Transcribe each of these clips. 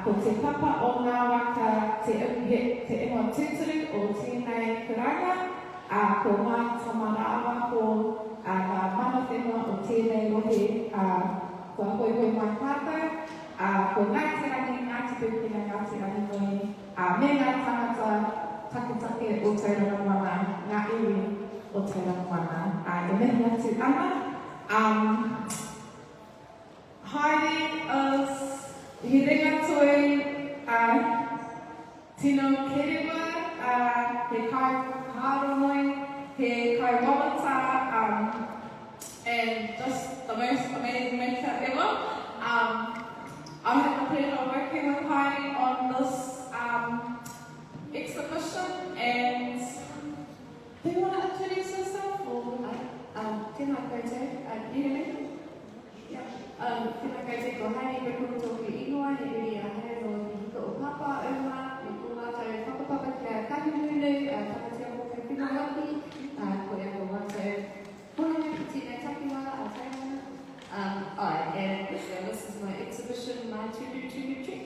Ko te papa o ngā waka te Māturuturu o tēnei Tauranga, ko ngā tamarawa ko ngā mana whenua o tēnei rohe ko hoi hoi mai tātou, ko Ngāi Tara, Ngāti Brickell, Ngāti Apakura, me ngā tangata taketake o Tauranga mana, ngā iwi o Tauranga mana. E mihi atu ana. Heidi is he ringa toi tino kerewa, he kai haronoi, he kai wawata, and just the most amazing makeup ever. I had the pleasure of working with Heidi on this exhibition, and do you want to introduce yourself? Or can I go to you hear me? Tēnā koutou ko Heidi Brickell tōku ingoa, he uri a hea no Hika o Pāpāuma, i ko mātou whakapapa kia Kahungunu, takatia mo ka Whinawaki, ko ea ko mātou hononga ki tēnei takiwa a Tauranga. And this is my exhibition, Māturuturu Trick.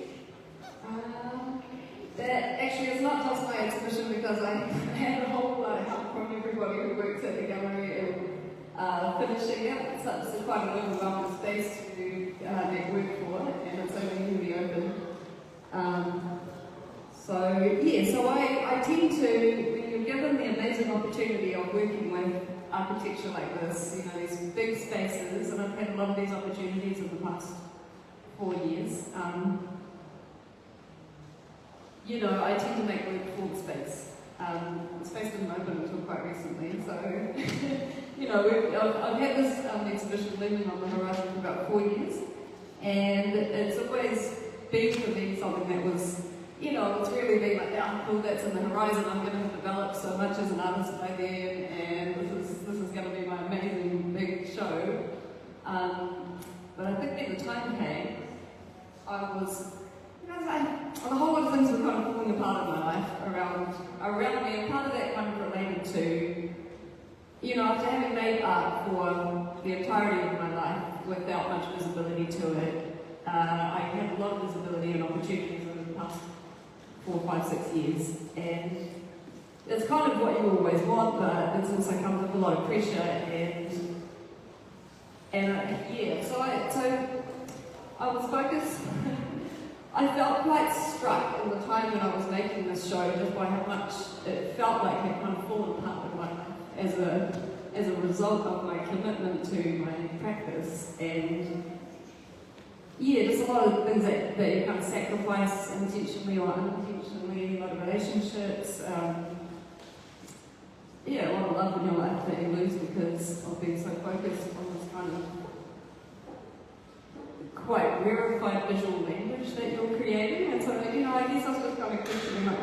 That actually is not just my exhibition because I had a whole lot of help from everybody who works at the gallery and finishing it. It's quite an overwhelming space to make work for, and it's only newly open. So I tend to, when you're given the amazing opportunity of working with architecture like this, you know, these big spaces, and I've had a lot of these opportunities in the past 4 years. You know, I tend to make work for the space. The space didn't open until quite recently, so you know, I've had this exhibition looming on the horizon for about 4 years, and it's always been for me something that was, you know, it's really been like, cool, that's in the horizon, I'm going to have developed so much as an artist by then, and this is going to be my amazing big show. But I think when the time came, a whole lot of things were kind of falling apart in my life around me, and part of that kind of related to, you know, after having made art for the entirety of my life without much visibility to it, I had a lot of visibility and opportunities over the past 4, 5, 6 years, and it's kind of what you always want, but it also comes with a lot of pressure, so I was focused. I felt quite struck in the time when I was making this show just by how much it felt like it had kind of fallen apart in my life as a result of my commitment to my practice, and just a lot of things that you kind of sacrifice intentionally or unintentionally, a lot of relationships, a lot of love in your life that you lose because of being so focused on this kind of quite rarefied visual language that you're creating. And so, you know, I guess I was just kind of questioning, like,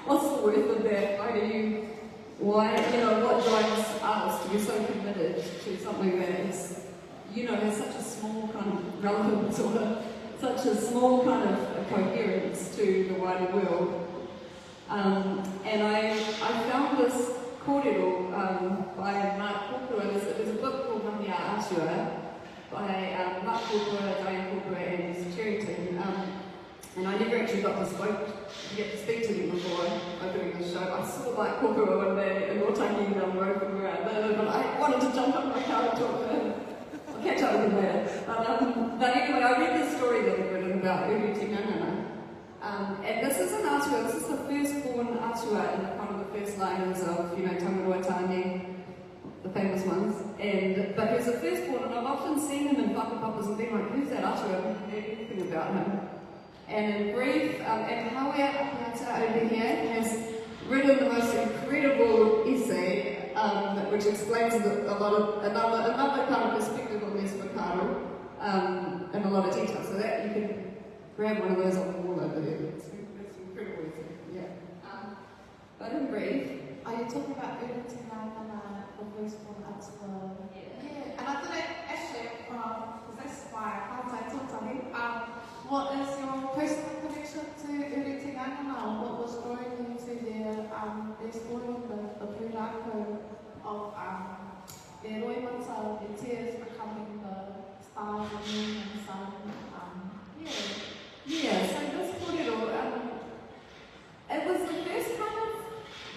what's the worth of that? What drives artists to be so committed to something that is, you know, has such a small kind of relevance or such a small kind of coherence to the wider world. And I found this curator by Māturuturu. There's a book called Ngāti Apakura by Māturuturu, and his curator. And I never actually got to get to speak to him before opening the show. I saw Māturuturu one day in Ōtaki down the road from where I live, and I wanted to jump up my car and talk to him. I'll catch up with him later. But anyway, I about Uru and this is an atua, this is the firstborn atua in the kind of the first lines of, Tangaroatane, the famous ones, but he's the firstborn, and I've often seen him in whakapapas and been like, who's that atua? I haven't heard anything about him. And in brief, and Haue Apiata over here has written the most incredible essay, which explains a lot of another kind of perspective on this whakaaro in a lot of detail. So that you can grab one of those on the wall over there. It's incredible essay. Yeah. But in brief, are you talking about Uru-Tinana, the firstborn atua? Yeah. And I did it actually, because that's why I talked to me. What is your personal connection to Uru-Tinana? What was drawing you to their story, the pūrākau of their roimata, their tears becoming the stars and moon and sun? Yeah, so this kōrero, it was the first kind of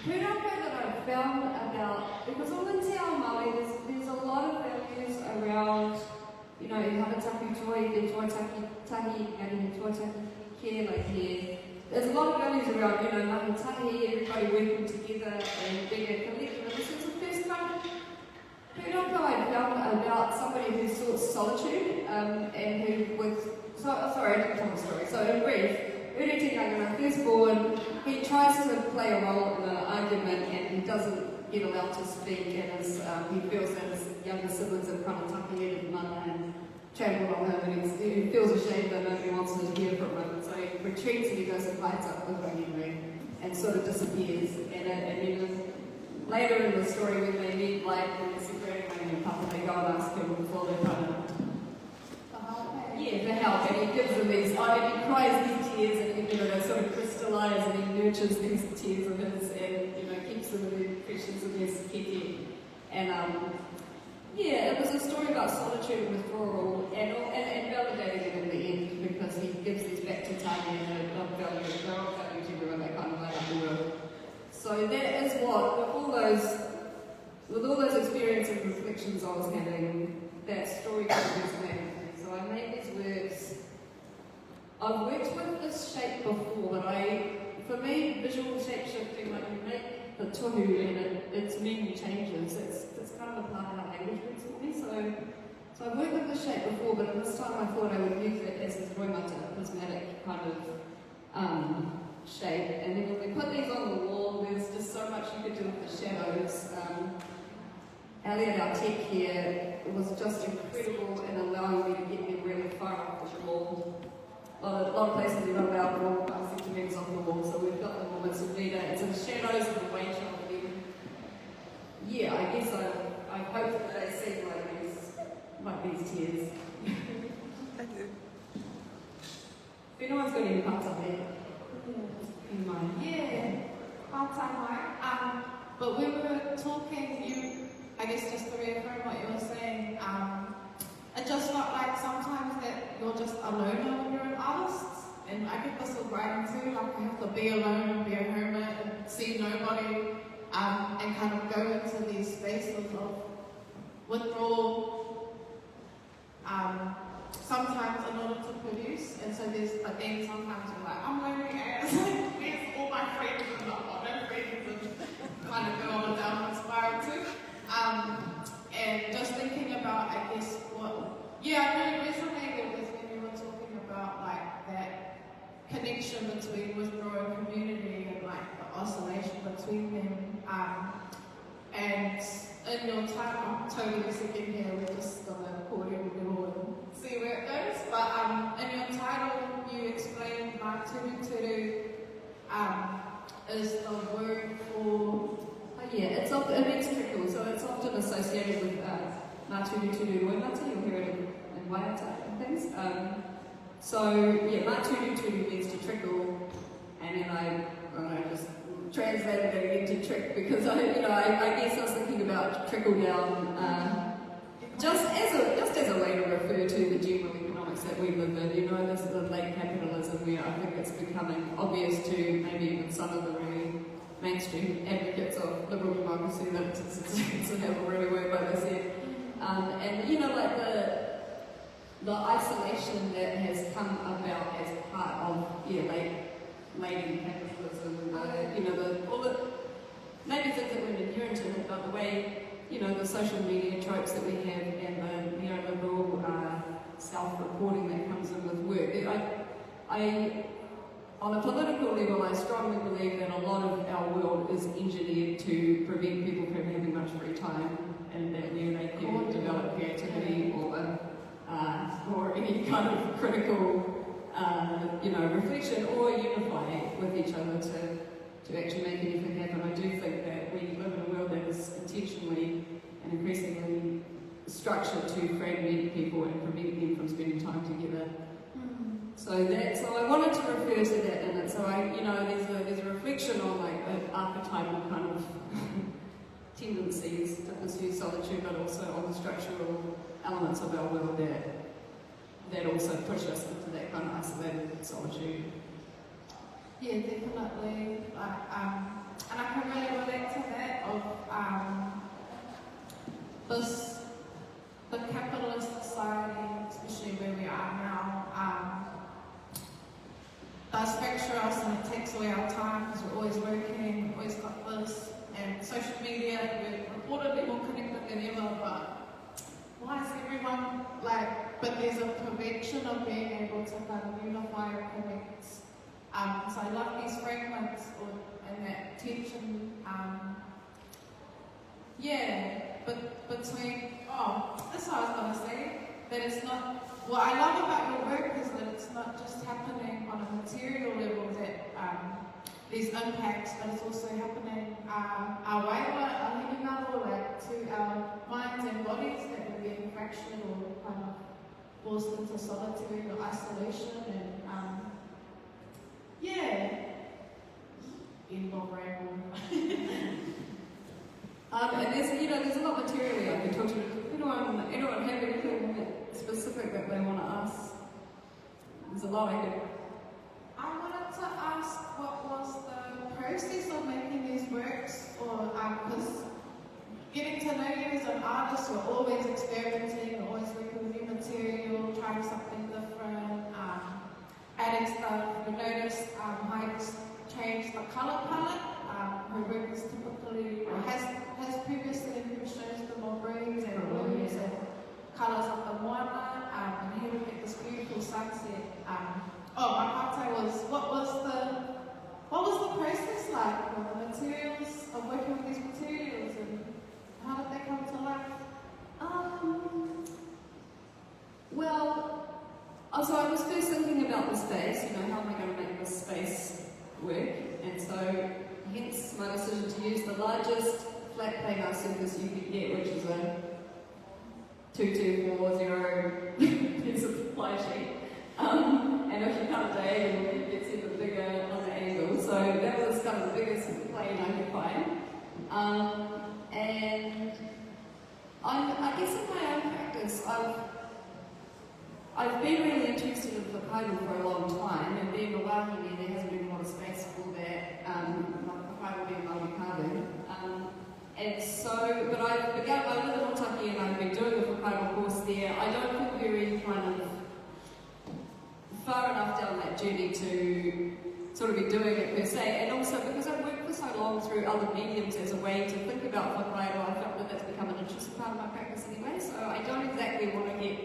pūrākau that I found about, because all in Te Ao Māori, there's a lot of values around, you harataki toi, te tuataki tahi, ngari tuataki care, like here. There's a lot of values around, mahi tahi, everybody working together and being a collective. And this was the first kind of pūrākau I found about somebody who sought solitude and who was, sorry, I didn't tell the story. So in brief, Uru-Tinana, firstborn, he tries to play a role in an argument and he doesn't get allowed to speak, and he feels that his younger siblings have kind of takied his mother and trampled on him, and he feels ashamed that nobody wants to hear from him. So he retreats and he goes and fights up with Rangitāne and sort of disappears. And later in the story, when they meet, like, when they're separating and Papa, they go and ask him before they kind of for help, and he gives them these, and he cries these tears, and they sort of crystallize, and he nurtures these tears of his, and keeps them in the precious of his kiki. And it was a story about solitude and withdrawal, and validating it in the end, because he gives these back to Tāne and they're of value to everyone, they kind of light up the world. So that is what, with all those experiences and reflections I was having, that story kind of resonated. So I made these works. I've worked with this shape before, but for me, visual shape shifting, like you make the tohu and its meaning changes. It's kind of a part of how language works for me. So I've worked with this shape before, but at this time I thought I would use it as this roimata, prismatic kind of shape. And then when we put these on the wall, there's just so much you could do with the shadows. Elliot, our tech here, was just incredible in allowing me to get me really far off the wall. A lot of places you're not allowed to walk past centimetres off the wall, so we've got the moments of leader. It's in the shadows and the weight of them. Yeah, I guess I hope that they seem like these tears. Thank you. If anyone's got any parts up there, in mind. Yeah, parts I might. But when we were talking, I guess just to reaffirm what you were saying, it just felt like sometimes that you're just alone when you're an artist. And I get this with writing too, like you have to be alone and be a hermit and see nobody, and kind of go into these spaces of withdrawal, sometimes in order to produce. And so then sometimes you're like, I'm lonely as, where's all my friends? And I've got no friends, and kind of go on a downward spiral too. And just thinking about, I guess, I really resonated with when you were talking about like that connection between withdrawal and community and like the oscillation between them. And in your time, I'm totally sitting here, we're just gonna call it and see where it goes. But in your title, you explained Māturuturu is the word for. It means trickle, so it's often associated with Māturuturu Waimata, you'll hear it in waiata and things. Māturuturu means to trickle, and then I just translated it into trick, because I guess I was thinking about trickle down, just as a way to refer to the general economics that we live in. This is the late capitalism where I think it's becoming obvious to maybe even some of the really mainstream advocates of liberal democracy that it's never really worked, like I said. The isolation that has come about as part of lady capitalism, all the maybe things that weren't inherent in it, but the way, the social media tropes that we have and the neoliberal self-reporting that comes in with work. On a political level, I strongly believe that a lot of our world is engineered to prevent people from having much free time, and that where they can develop creativity or any kind of critical, reflection or unify with each other to actually make anything happen. I do think that we live in a world that is intentionally and increasingly structured to fragment people and prevent them from spending time together. So I wanted to refer to that in it. So there's a reflection on like the archetypal kind of tendencies to pursue solitude, but also on the structural elements of our world that also push us into that kind of isolated solitude. Yeah, definitely. And I can really relate to that of the capitalist society, especially where we are now, does fracture us and it takes away our time because we're always working, always got this, and social media, we're reportedly more connected than ever, but why is everyone but there's a prevention of being able to kind of unify or connect. So I love these fragments and that tension, between, that's what I was going to say, that it's not, what I love about your work is that it's not just happening on a material level, that these impacts, but it's also happening our waiwa, to our minds and bodies, that we're being fractured or kind of forced into solitude or isolation, and in long ramble. And there's a lot materially I can talk to. Anyone have anything specific that they want to ask? There's a lot I can. I wanted to ask what was the process of making these works, or because getting to know you as an artist, you're always experimenting, you're always working with new material, trying something different, adding stuff. We noticed Heidi's changed the colour palette. Her work is typically, has previously shows the more greens and blues and colours of the moana, and here we get this beautiful sunset. My part was, what was the process like with the materials, of working with these materials, and how did they come to life? So I was first thinking about the space, how am I going to make this space work? And so, hence my decision to use the largest flat planar surface you could get, which is a 2240 piece of fly sheet. And if you cut it diagonally, it gets even bigger on the angle. So that was kind of the biggest plane I could find. And I guess in my own practice, I've been really interested in whakairo for a long time, and being a wahine, there hasn't been a lot of space for that, whakairo being Māori carving. And so, but I live in Ōtaki and I've been doing the whakairo course there. I don't feel very kind of far enough down that journey to sort of be doing it per se, and also because I've worked for so long through other mediums as a way to think about whakairo, I felt that that's become an interesting part of my practice anyway, so I don't exactly want to get...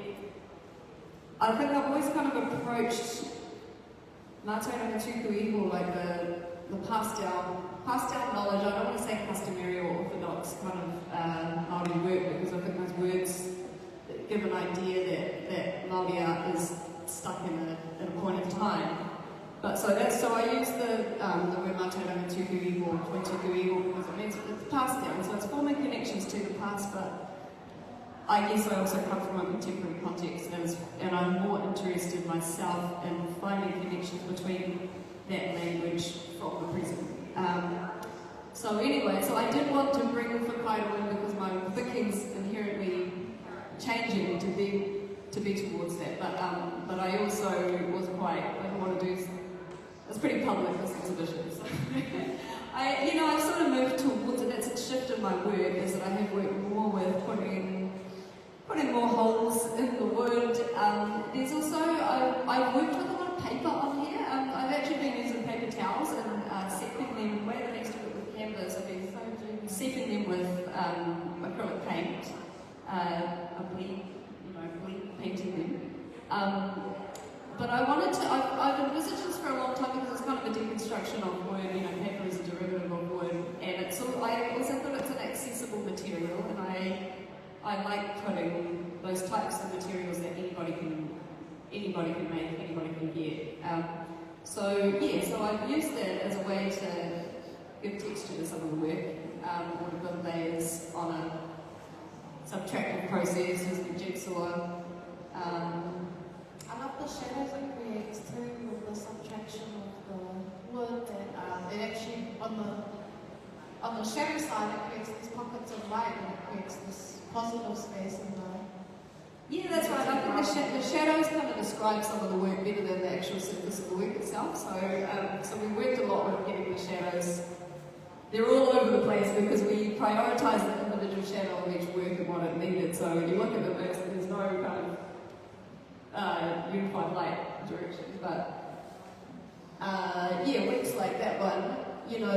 I think I've always kind of approached Māturuturu Trick, like the passed down knowledge. I don't want to say customary or orthodox kind of Māori work, because I think those words give an idea that Māori art is stuck in a point of time. But so I use the word Māturuturu Trick or Tuku because it means it's passed down, so it's forming connections to the past, but I guess I also come from a contemporary context, and I'm more interested myself in finding connections between that language from the present. So I did want to bring whakairo in because my thinking's inherently changing to be towards that. But I also was I didn't want to do. It's pretty public, this exhibition. So I've sort of moved towards it. That's a shift in my work, is that I have worked more with putting more holes in the wood. There's also, I work set them with acrylic paint, bleed painting them. But I wanted to, I've envisaged this for a long time because it's kind of a deconstruction of wood, paper is a derivative of wood, and I also thought it's an accessible material, and I like putting those types of materials that anybody can make, anybody can get. So I've used that as a way to give texture to some of the work, or to build layers on a subtractive process using jigsaw. I love the shadows it creates too, with the subtraction of the wood, that it actually, on the shadow side, it creates these pockets of light, and it creates this positive space in the... Yeah, that's right. I think the shadows kind of describe some of the work better than the actual surface of the work itself. So we worked a lot with getting the shadows. They're all over the place because we prioritise the individual shadow of each work and what it needed. So when you look at the works, there's no kind of unified light direction. But works like that one,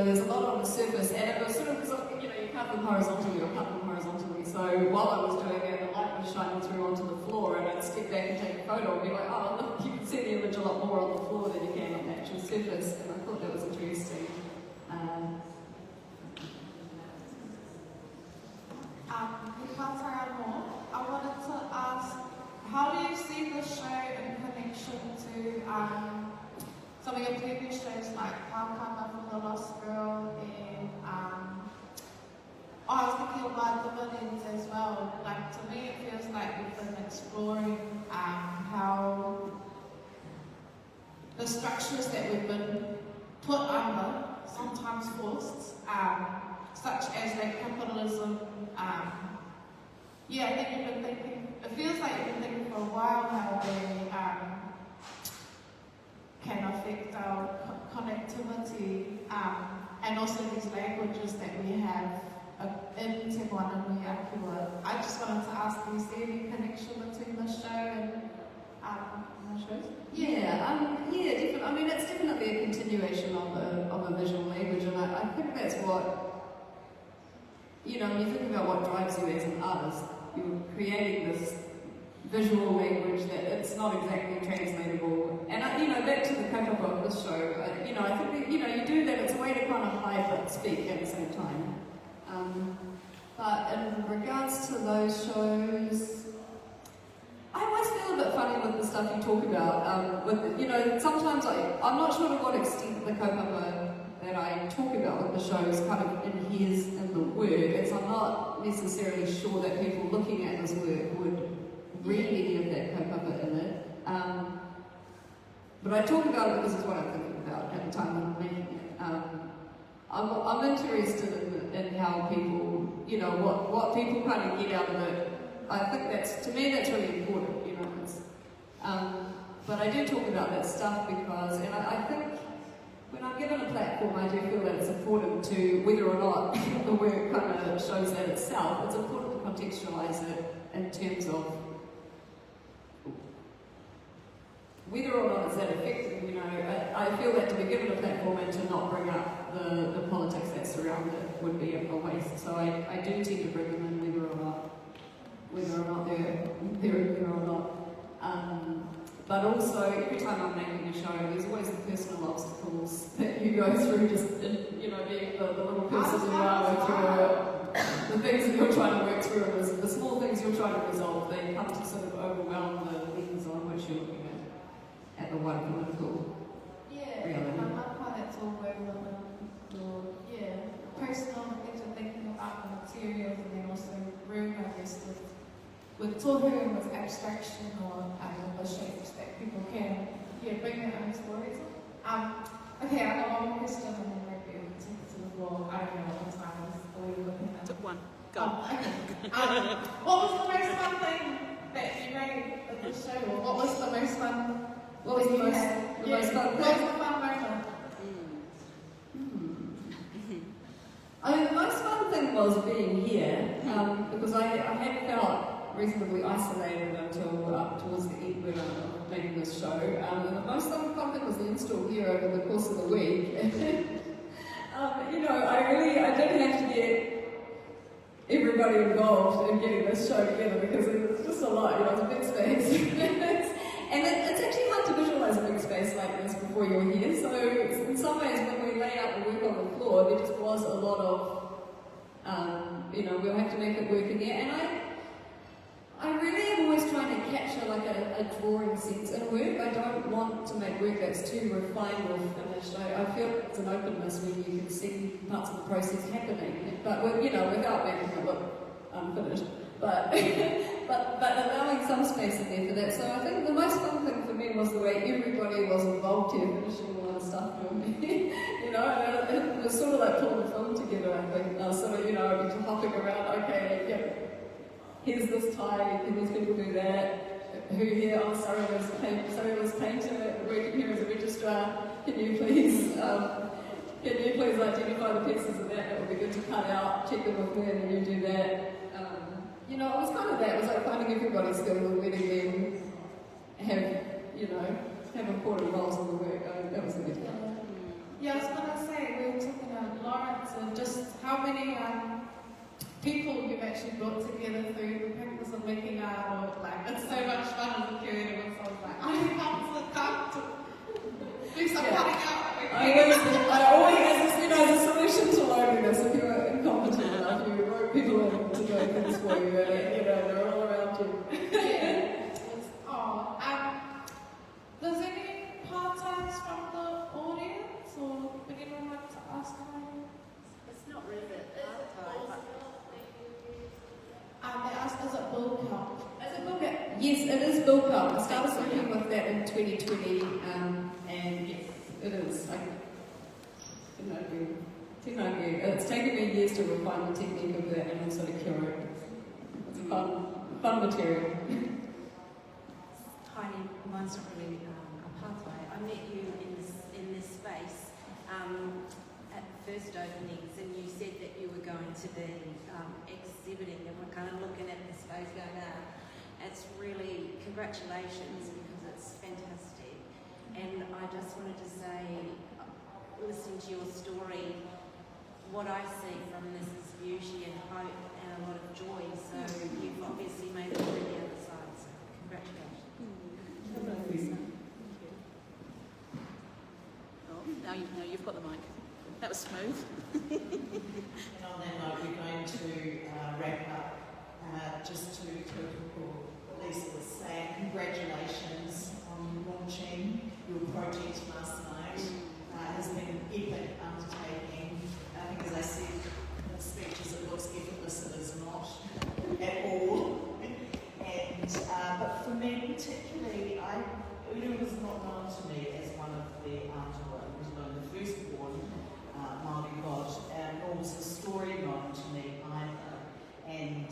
there's a lot on the surface, and it was sort of because you cut them horizontally or cut them horizontally. So while I was doing it, the light was shining through onto the floor, and I'd step back and take a photo and be like, oh look, you can see the image a lot more on the floor than you can on the actual surface, and I thought that was interesting. I wanted to ask, how do you see the show in connection to some of your previous shows like Pāpāuma for the Lost Girl and I was thinking about the Dividends as well. Like, to me it feels like we've been exploring how the structures that we've been put under, sometimes forced, such as like capitalism. I think you've been thinking, it feels like you've been thinking for a while how they can affect our connectivity, and also these languages that we have in Tiamana and Ngāi Apakura. I just wanted to ask, do you see any connection between the show and the shows? Definitely. I mean, it's definitely a continuation of a visual language, and I think that's what, when you think about what drives you as an artist, you're creating this visual language that it's not exactly translatable. And back to the kaupapa of this show, I think that, you do that, it's a way to kind of hide but speak at the same time. But in regards to those shows, I always feel a bit funny with the stuff you talk about. Sometimes I'm not sure to what extent the kaupapa that I talk about with the shows kind of adheres in the work. I'm not necessarily sure that people looking at this work would read any of that kaupapa in it. But I talk about it because it's what I'm thinking about at the time when I'm making it. I'm interested in how people, what people kind of get out of it. I think to me that's really important, but I do talk about that stuff because, and I think when I'm given a platform, I do feel that it's important to, whether or not the work kind of shows that itself, it's important to contextualise it in terms of whether or not it's that effective. I feel that to be given a platform and to not bring up the politics that surround it would be a waste. So I do tend to bring them in whether or not they're in there or not. But also, every time I'm making a show, there's always the personal obstacles that you go through, just being the little person you are through the things that you're trying to work through, and the small things you're trying to resolve, they come to sort of overwhelm the lens on which you're looking at the wider political reality. I love how that's all woven in. Personal things you're thinking about the materials, and then also room, I guess, with tohu and with abstraction or the shapes that people can bring their own stories. Okay, I got one more question and then maybe we'll take it to the floor. I don't know what the time is. Are we looking at? Took one. Go. Okay. What was the most fun thing that you made at the show? Or what was the most fun? What was the most fun thing? What was the fun moment? I mean, the most fun thing was being here, because I had felt reasonably isolated until towards the end when I was making this show. And the most fun thing was the install here over the course of the week. I didn't have to get everybody involved in getting this show together, because it was just a lot, it's a big space. And it's actually hard to visualise a big space like this before you're here, so in some ways when we lay out the work on the floor, there just was a lot of, we'll have to make it work in there, and I really am always trying to capture like a drawing sense in work. I don't want to make work that's too refined or finished. I feel it's an openness when you can see parts of the process happening, but without making it look unfinished. But allowing some space in there for that. So I think the most fun thing for me was the way everybody was involved here, finishing all the stuff for me. And it was sort of like pulling a film together, I think. I'd be hopping around, here's this tie, can these people do that? Who here? Oh, sorry, was painter, working here as a registrar. Can you please identify the pieces of that? That would be good to cut out, check them with me, and then you do that. It was kind of that. It was like finding everybody's skills and letting them have important roles in the work. That was a good one. Yeah, I was going to say, we were talking about Lawrence and just how many people you've actually brought together through the practice of making art, or it's so much fun as a curator when someone's like, I can't do some cutting out. I always, as a solution to loneliness, if you're incompetent enough, you wrote people in to do things for you, and they're all around you. Does any part-timers from the audience, or would anyone like to ask me? It's not really part-time. They asked, is it bulk up? Is it bulk up? Yes, it is bulk up. I started working with that in 2020, and yes, it is. It's taken me years to refine the technique of that and also to curate. It's fun material. Heidi, mine's not really a pathway. I met you in this space at the first openings, and you said that you were going to be exhibiting, and we're kind of looking at the space going, it's really, congratulations, because it's fantastic. And I just wanted to say, listening to your story, what I see from this is beauty and hope and a lot of joy. So you've obviously made it through the other side. So congratulations. Now you've got the mic. That was smooth. And on that note, we're going to wrap up. Just to what Lisa was saying, congratulations on launching your project last night. It has been an epic undertaking. I think, as I said in the speeches, it looks effortless. It is not at all. But for me particularly, Uru was not known to me as one of the Aotearoa. He was known the firstborn Māori god, nor was his story known to me either. And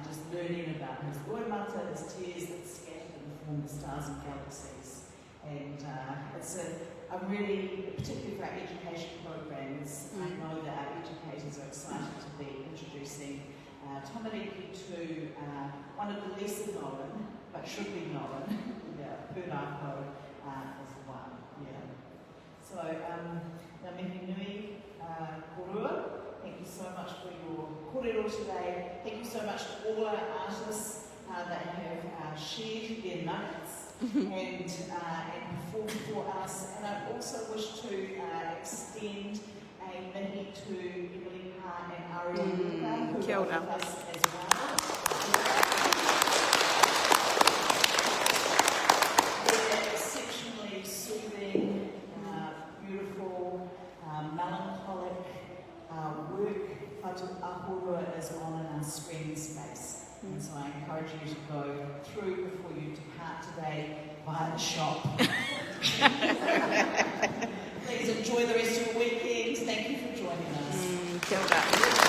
just learning about his waimata, his tears that scattered and formed the stars and galaxies. And it's a really, particularly for our education programs, I know that our educators are excited to be introducing tamariki to one of the lesser known, but should be known, Pūrākau as one. So, ngā mihi nui, korua, thank you so much for your kōrero today. Thank you so much to all our artists that have shared their nuggets and performed for us. And I also wish to extend a mihi to Emily Hart and Airihi Hika, who are with us as well. They're exceptionally soothing, beautiful, melancholic work. Māturuturu is on in our screen space. And so I encourage you to go through before you depart today via the shop. Please enjoy the rest of your weekend. Thank you for joining us. Kia ora.